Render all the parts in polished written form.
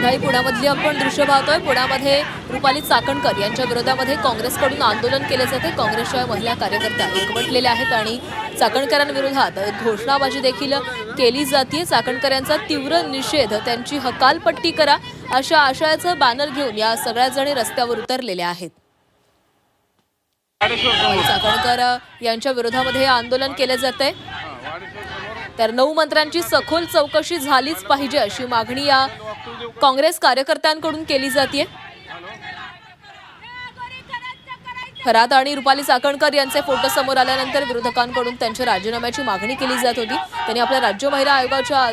मंडळी पुण्यामधली आपण दृश्य पाहतोय। पुण्यामध्ये रुपाली चाकणकर यांच्या विरोधामध्ये काँग्रेसकडून आंदोलन केले जाते। काँग्रेसच्या महिला कार्यकर्त्या एकवटलेल्या आहेत आणि चाकणकरांविरोधात घोषणाबाजी देखील केली जाते। चाकणकर यांचा तीव्र निषेध, त्यांची हकालपट्टी करा अशा आशयाचं बॅनर घेऊन या सगळ्या जणी रस्त्यावर उतरलेल्या आहेत। चाकणकर यांच्या विरोधामध्ये हे आंदोलन केले जाते। तर 9 मंत्र्यांची सखोल चौकशी झालीच पाहिजे अशी मागणी या काँग्रेस कार्यकर्त्यांकडून केली जाते। खरात आणि रुपाली चाकणकर यांचे फोटो समोर आल्यानंतर विरोधकांकडून त्यांच्या राजीनाम्याची मागणी केली जात होती। त्यांनी आपल्या राज्य महिला आयोगाच्या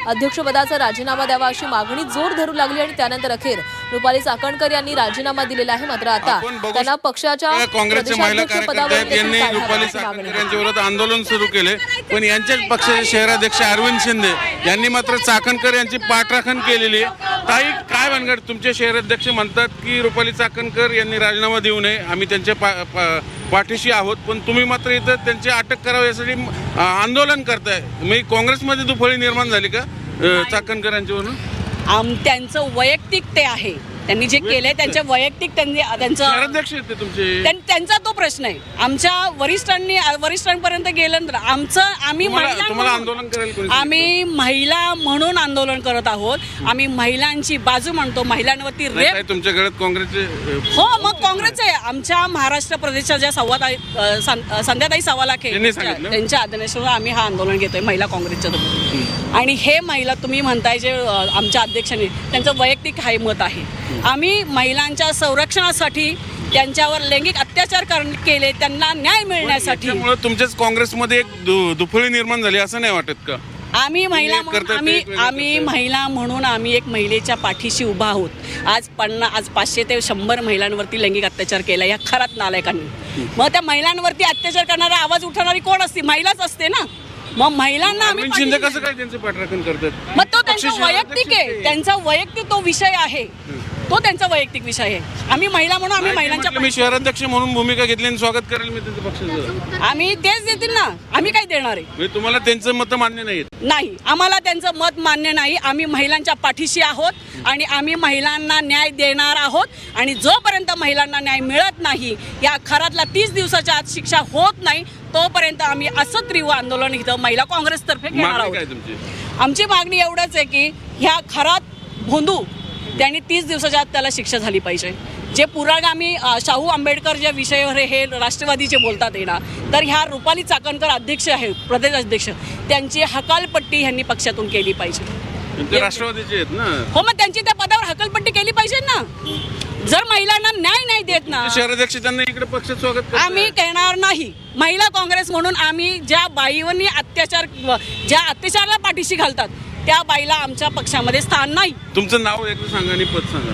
अध्यक्षपदाचा राजीनामा द्यावा अशी मागणी जोर धरू लागली आणि त्यानंतर अखेर रुपाली चाकणकर यांनी राजीनामा दिलेला आहे। मात्र आता त्यांना पक्षाच्या काँग्रेसचे महिला कार्यकर्ते यांनी रुपाली चाकणकर यांच्या विरोधात आंदोलन सुरू केले, पण यांच्याच पक्षाचे शहराध्यक्ष अरविंद शिंदे यांनी मात्र चाकणकर यांची पाठराखण केलेली आहे। ताई, काय भानगड? तुमचे शहराध्यक्ष म्हणतात की रुपाली चाकणकर यांनी राजीनामा देऊ नये, आम्ही त्यांच्या पाठीशी आहोत, पण तुम्ही मात्र इथं त्यांची अटक करावी यासाठी आंदोलन करताय। मी काँग्रेसमध्ये दुफळी निर्माण झाली का चाकणकर यांच्यावरून? त्यांचं वैयक्तिक ते आहे, त्यांनी जे केलंय त्यांच्या वैयक्तिक त्यांचं शहराध्यक्ष आहेत तुमचे, त्यांचा तो प्रश्न आहे। आमच्या वरिष्ठांपर्यंत गेल्यानंतर आम्ही महिला म्हणून आंदोलन करत आहोत। आम्ही महिलांची बाजू म्हणतो, महिलांवरती रेप। तुमच्याकडे काँग्रेसचे हो, मग काँग्रेसचे आमच्या महाराष्ट्र प्रदेशच्या ज्या संध्याताई सवालाखे त्यांच्या आदेशावर आम्ही हा आंदोलन घेतोय महिला काँग्रेसच्या। आणि हे महिला तुम्ही म्हणताय जे आमच्या अध्यक्षांनी, त्यांचं वैयक्तिक हाय मत आहे। आम्ही महिलांच्या संरक्षणासाठी, त्यांच्यावर लैंगिक अत्याचार केले, त्यांना न्याय मिळण्यासाठी। त्यामुळे तुमच्याच काँग्रेसमध्ये एक दुफळी निर्माण झाली असं नाही वाटत का? आम्ही महिला म्हणून आम्ही एक महिलेच्या पाठीशी उभा आहोत। आज 500 ते 100 महिलांवरती लैंगिक अत्याचार केला या खरात नालायकांनी। मग त्या महिलांवरती अत्याचार करणारा, आवाज उठवणारी कोण असते? महिलाच असते ना। मग महिलांना आम्ही कसं काय त्यांचं पाठराखण करतात? मग तो त्यांचा वैयक्तिक आहे, त्यांचा वैयक्तिक तो विषय आहे, तो त्यांचा वैयक्तिक विषय आहे। आम्ही महिला म्हणून आम्ही महिलांच्या मी शहराध्यक्ष म्हणून भूमिका घेतली आणि स्वागत करेल मी त्यांच्या पक्षाचं। आम्ही तेच देतील ना, आम्ही काय देणार आहे? तुम्हाला त्यांचं मत मान्य नाही, आम्हाला त्यांचं मत मान्य नाही। आम्ही महिलांच्या पाठीशी आहोत आणि आम्ही महिलांना न्याय देणार आहोत। आणि जोपर्यंत महिलांना न्याय मिळत नाही, या खरातला 30 दिवसाच्या आत शिक्षा होत नाही, तोपर्यंत आम्ही असं तीव्र आंदोलन इथं महिला काँग्रेसतर्फे घेणार आहोत। आमची मागणी एवढंच आहे की ह्या खरात भोंदू त्यांनी 30 दिवसाच्या आत त्याला शिक्षा झाली पाहिजे। जे पुरोगामी शाहू आंबेडकर ज्या विषयावर हे राष्ट्रवादीचे बोलतात येणार, तर ह्या रुपाली चाकणकर अध्यक्ष आहे, प्रदेश अध्यक्ष, त्यांची हकालपट्टी ह्यांनी पक्षातून केली पाहिजे। राष्ट्रवादीचे आहेत ना? हो, मग त्यांची त्या पदावर हकालपट्टी केली पाहिजे ना। जर महिलांना न्याय नाही देत ना, शहराध्यक्ष त्यांना इकडे पक्षात स्वागत करतात। आम्ही कहणार नाही। महिला काँग्रेस म्हणून आम्ही ज्या बाईवरनी ज्या अत्याचाराला पाठीशी घालतात त्या बाईला आमच्या पक्षामध्ये स्थान नाही। तुमचं नाव एकदा सांगा आणि पद सांगा।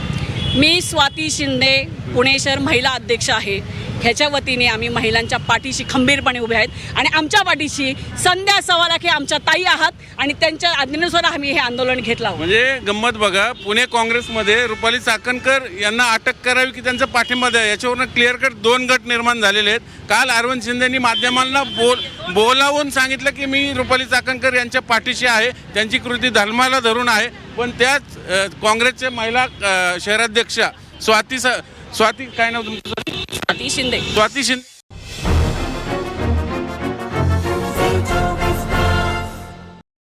मी स्वाती शिंदे, पुणे शहर महिला अध्यक्ष आहे। ह्याच्या वतीने आम्ही महिलांच्या पाठीशी खंबीरपणे उभे आहेत आणि आमच्या पाठीशी संध्या सवालाखे आमच्या ताई आहात आणि त्यांच्या आज्ञेनुसार आम्ही हे आंदोलन घेतलं। म्हणजे गंमत बघा, पुणे काँग्रेसमध्ये रुपाली चाकणकर यांना अटक करावी की त्यांचा पाठिंबा द्या याच्यावरून क्लिअर कट 2 गट निर्माण झालेले आहेत। काल अरविंद शिंदेंनी माध्यमांना बोलावून सांगितलं की मी रुपाली चाकणकर यांच्या पाठीशी आहे, त्यांची कृती धर्माला धरून आहे, पण त्याच काँग्रेसचे महिला शहराध्यक्षा स्वाती काय नाव तुमचं? स्वाती शिंदे